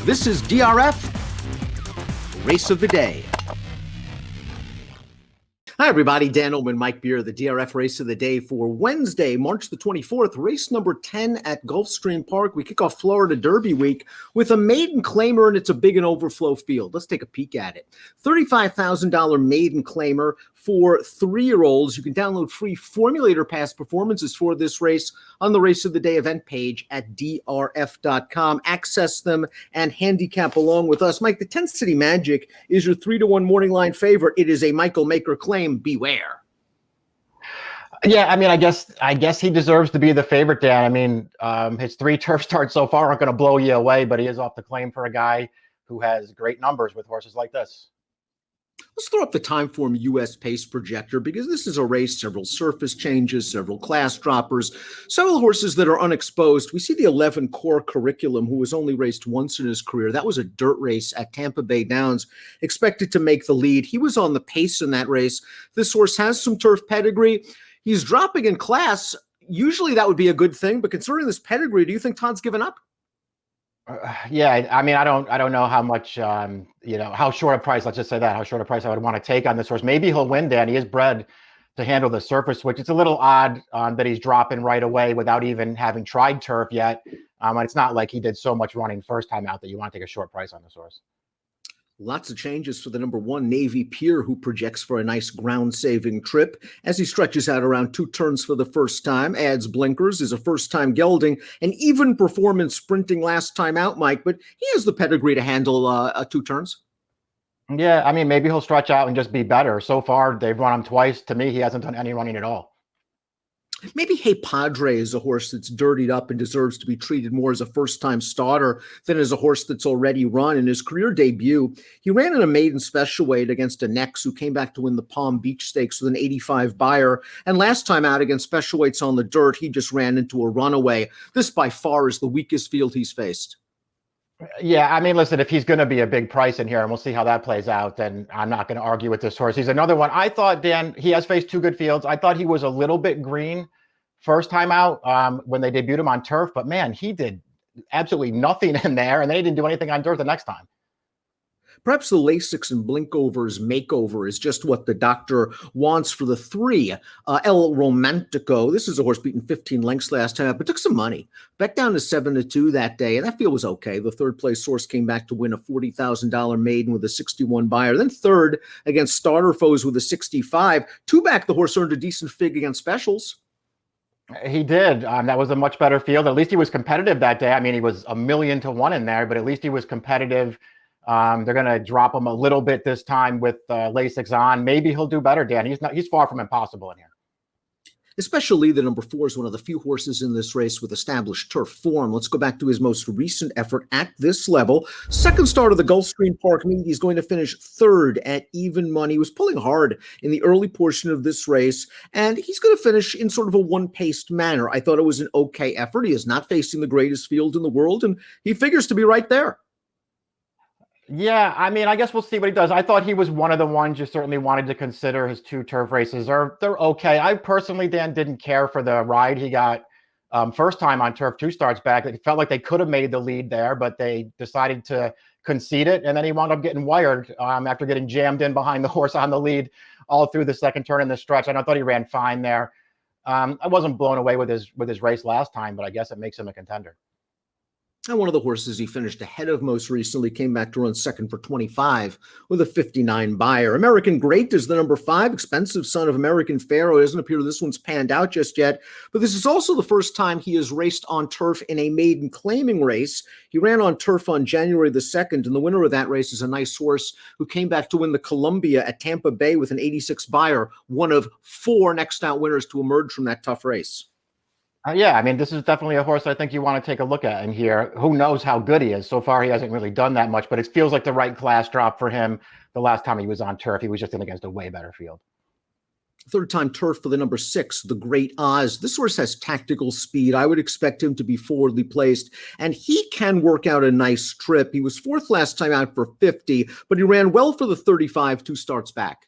This is DRF Race of the Day. Hi, everybody. Dan Illman and Mike Beer, the DRF Race of the Day for Wednesday, March the 24th, race number 10 at Gulfstream Park. We kick off Florida Derby week with a maiden claimer, and it's a big and overflow field. Let's take a peek at it. $35,000 maiden claimer for 3-year-olds. You can download free formulator pass performances for this race on the Race of the Day event page at drf.com. Access them and handicap along with us. Mike, the 10th City Magic is your 3-1 morning line favorite. It is a Michael Maker claim. Beware. Yeah, I mean, I guess he deserves to be the favorite, Dan. I mean, his 3 turf starts so far aren't going to blow you away, but he is off the claim for a guy who has great numbers with horses like this. Let's throw up the Timeform US Pace Projector, because this is a race, several surface changes, several class droppers, several horses that are unexposed. We see the 11 Core Curriculum, who was only raced once in his career. That was a dirt race at Tampa Bay Downs, expected to make the lead. He was on the pace in that race. This horse has some turf pedigree. He's dropping in class. Usually that would be a good thing, but considering this pedigree, do you think Todd's given up? Yeah, I mean, I don't know how much, how short a price, let's just say that, how short a price I would want to take on this horse. Maybe he'll win, Dan. He is bred to handle the surface switch. It's a little odd that he's dropping right away without even having tried turf yet. It's not like he did so much running first time out that you want to take a short price on this horse. Lots of changes for the number 1 Navy Pier, who projects for a nice ground-saving trip as he stretches out around 2 turns for the first time, adds blinkers, is a first-time gelding, an even performance sprinting last time out, Mike, but he has the pedigree to handle 2 turns. Yeah, I mean, maybe he'll stretch out and just be better. So far, they've run him twice. To me, he hasn't done any running at all. Maybe Hey Padre is a horse that's dirtied up and deserves to be treated more as a first-time starter than as a horse that's already run. In his career debut, he ran in a maiden special weight against a Nex, who came back to win the Palm Beach Stakes with an 85 buyer. And last time out against special weights on the dirt, he just ran into a runaway. This by far is the weakest field he's faced. Yeah, I mean, listen, if he's going to be a big price in here, and we'll see how that plays out, then I'm not going to argue with this horse. He's another one. I thought, Dan, he has faced 2 good fields. I thought he was a little bit green first time out when they debuted him on turf, but man, he did absolutely nothing in there, and then he didn't do anything on dirt the next time. Perhaps the Lasix and Blinkovers makeover is just what the doctor wants for the 3. El Romantico. This is a horse beaten 15 lengths last time, but took some money. Bet down to 7-2 that day, and that field was okay. The 3rd place source came back to win a $40,000 maiden with a 61 buyer. Then 3rd against starter foes with a 65. 2 back, the horse earned a decent fig against specials. He did. That was a much better field. At least he was competitive that day. I mean, he was 1,000,000 to 1 in there, but at least he was competitive. They're going to drop him a little bit this time with Lasix on. Maybe he'll do better, Dan. He's far from impossible in here. Especially the number 4 is one of the few horses in this race with established turf form. Let's go back to his most recent effort at this level. 2nd start of the Gulfstream Park meet. He's going to finish 3rd at even money. He was pulling hard in the early portion of this race, and he's going to finish in sort of a one-paced manner. I thought it was an okay effort. He is not facing the greatest field in the world, and he figures to be right there. Yeah, I mean, I guess we'll see what he does. I thought he was one of the ones you certainly wanted to consider. His 2 turf races they're okay. I personally, Dan, didn't care for the ride he got first time on turf 2 starts back. It felt like they could have made the lead there, but they decided to concede it, and then he wound up getting wired after getting jammed in behind the horse on the lead all through the 2nd turn in the stretch. And I thought he ran fine there. I wasn't blown away with his race last time, but I guess it makes him a contender. And one of the horses he finished ahead of most recently came back to run 2nd for 25 with a 59 buyer. American Great is the number 5, expensive son of American Pharaoh. It doesn't appear this one's panned out just yet, but this is also the first time he has raced on turf in a maiden claiming race. He ran on turf on January the 2nd, and the winner of that race is a nice horse who came back to win the Columbia at Tampa Bay with an 86 buyer, one of 4 next out winners to emerge from that tough race. Yeah, I mean, this is definitely a horse I think you want to take a look at in here. Who knows how good he is? So far, he hasn't really done that much, but it feels like the right class drop for him. The last time he was on turf, he was just in against a way better field. 3rd time turf for the number 6, the Great Oz. This horse has tactical speed. I would expect him to be forwardly placed, and he can work out a nice trip. He was 4th last time out for 50, but he ran well for the 35 2 starts back.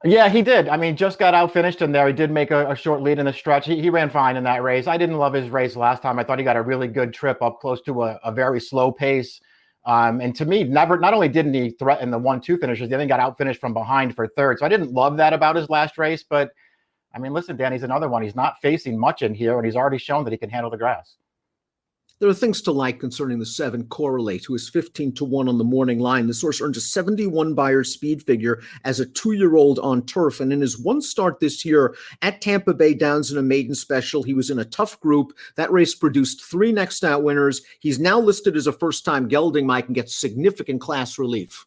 Yeah, he did. I mean, just got out finished in there. He did make a short lead in the stretch. He ran fine in that race. I didn't love his race last time. I thought he got a really good trip up close to a very slow pace. And to me, not only didn't he threaten the 1-2 finishers, he then got out finished from behind for third. So I didn't love that about his last race. But I mean, listen, Dan, he's another one. He's not facing much in here, and he's already shown that he can handle the grass. There are things to like concerning the 7 Correlate, who is 15-1 on the morning line. This horse earned a 71 Beyer speed figure as a 2-year-old on turf. And in his one start this year at Tampa Bay Downs in a maiden special, he was in a tough group. That race produced 3 next out winners. He's now listed as a first-time gelding, Mike, and gets significant class relief.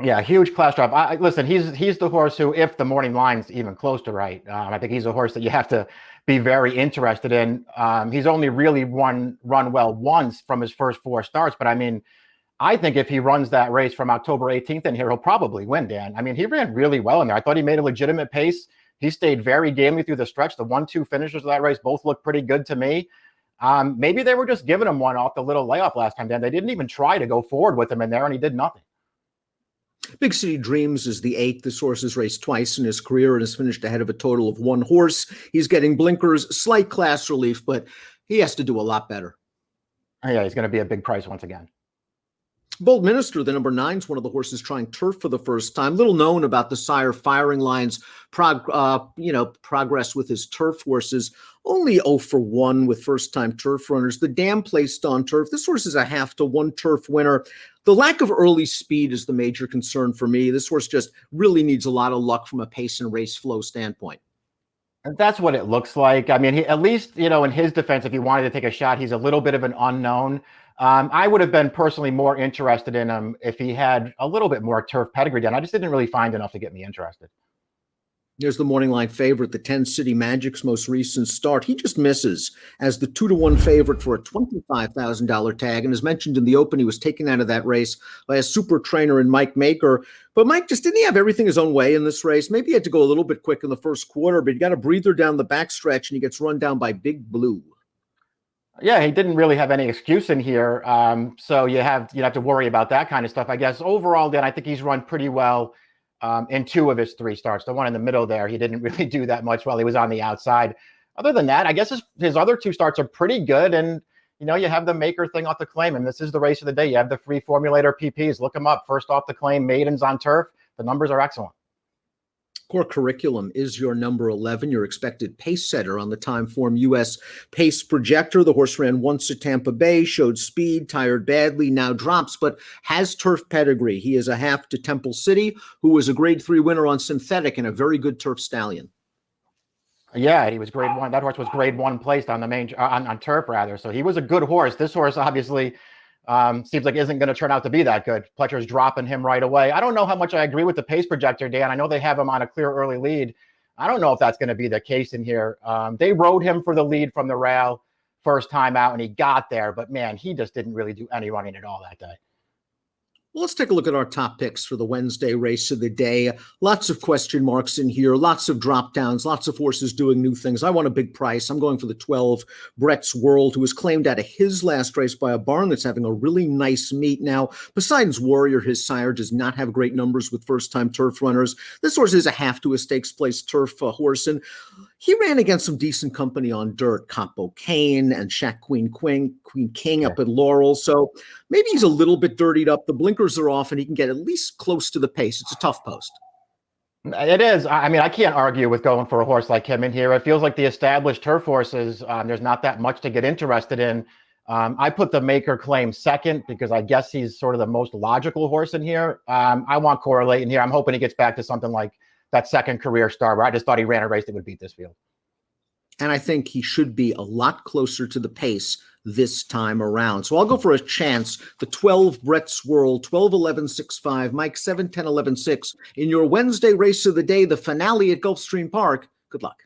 Yeah, huge class drop. Listen, he's the horse who, if the morning line's even close to right, I think he's a horse that you have to be very interested in. He's only really run well once from his first 4 starts, but I mean, I think if he runs that race from October 18th in here, he'll probably win, Dan. I mean, he ran really well in there. I thought he made a legitimate pace. He stayed very gamely through the stretch. The 1-2 finishers of that race both looked pretty good to me. Maybe they were just giving him one off the little layoff last time, Dan. They didn't even try to go forward with him in there, and he did nothing. Big City Dreams is the 8th. This horse has raced twice in his career and has finished ahead of a total of 1 horse. He's getting blinkers, slight class relief, but he has to do a lot better. Yeah, he's going to be a big price once again. Bold Minister, the number 9, is one of the horses trying turf for the first time. Little known about the sire Firing Line's progress with his turf horses. Only 0-for-1 with first-time turf runners. The dam placed on turf. This horse is a 0.5-to-1 turf winner. The lack of early speed is the major concern for me. This horse just really needs a lot of luck from a pace and race flow standpoint. And that's what it looks like. I mean, he, at least, in his defense, if he wanted to take a shot, he's a little bit of an unknown. I would have been personally more interested in him if he had a little bit more turf pedigree down. I just didn't really find enough to get me interested. Here's the morning line favorite, the 10 City Magic's most recent start. He just misses as the 2-to-1 favorite for a $25,000 tag. And as mentioned in the open, he was taken out of that race by a super trainer in Mike Maker. But Mike, just didn't he have everything his own way in this race? Maybe he had to go a little bit quick in the first quarter, but he got a breather down the backstretch and he gets run down by Big Blue. Yeah, he didn't really have any excuse in here. So you'd have to worry about that kind of stuff, I guess. Overall, then I think he's run pretty well in 2 of his 3 starts. The one in the middle there, he didn't really do that much while he was on the outside. Other than that, I guess his other 2 starts are pretty good. And, you have the Maker thing off the claim, and this is the race of the day. You have the free formulator PPs. Look them up. First off the claim, maidens on turf. The numbers are excellent. Core Curriculum is your number 11, your expected pace setter on the Timeform US pace projector. The horse ran once at Tampa Bay, showed speed, tired badly, now drops, but has turf pedigree. He is a 1/2 to Temple City, who was a grade 3 winner on synthetic and a very good turf stallion. Yeah, he was grade 1. That horse was grade 1 placed on the main on turf rather. So he was a good horse. This horse obviously seems like isn't going to turn out to be that good. Pletcher's dropping him right away. I don't know how much I agree with the pace projector, Dan. I know they have him on a clear early lead. I don't know if that's going to be the case in here. They rode him for the lead from the rail first time out, and he got there. But, man, he just didn't really do any running at all that day. Well, let's take a look at our top picks for the Wednesday race of the day. Lots of question marks in here, lots of drop downs, lots of horses doing new things. I want a big price. I'm going for the 12 Brett's World, who was claimed out of his last race by a barn that's having a really nice meet. Now, Poseidon's Warrior, his sire, does not have great numbers with first-time turf runners. This horse is a 1/2 to a stakes place turf horse, and he ran against some decent company on dirt, Capo Kane and Shack Queen King up at Laurel. So maybe he's a little bit dirtied up. The blinkers are off and he can get at least close to the pace. It's a tough post. It is. I mean, I can't argue with going for a horse like him in here. It feels like the established turf horses, there's not that much to get interested in. I put the Maker claim second because I guess he's sort of the most logical horse in here. I want Correlate in here. I'm hoping he gets back to something like that second career star where I just thought he ran a race that would beat this field. And I think he should be a lot closer to the pace this time around. So I'll go for a chance. The 12 Brett's World, 12-11-6-5, Mike 7-10-11-6 in your Wednesday race of the day, the finale at Gulfstream Park. Good luck.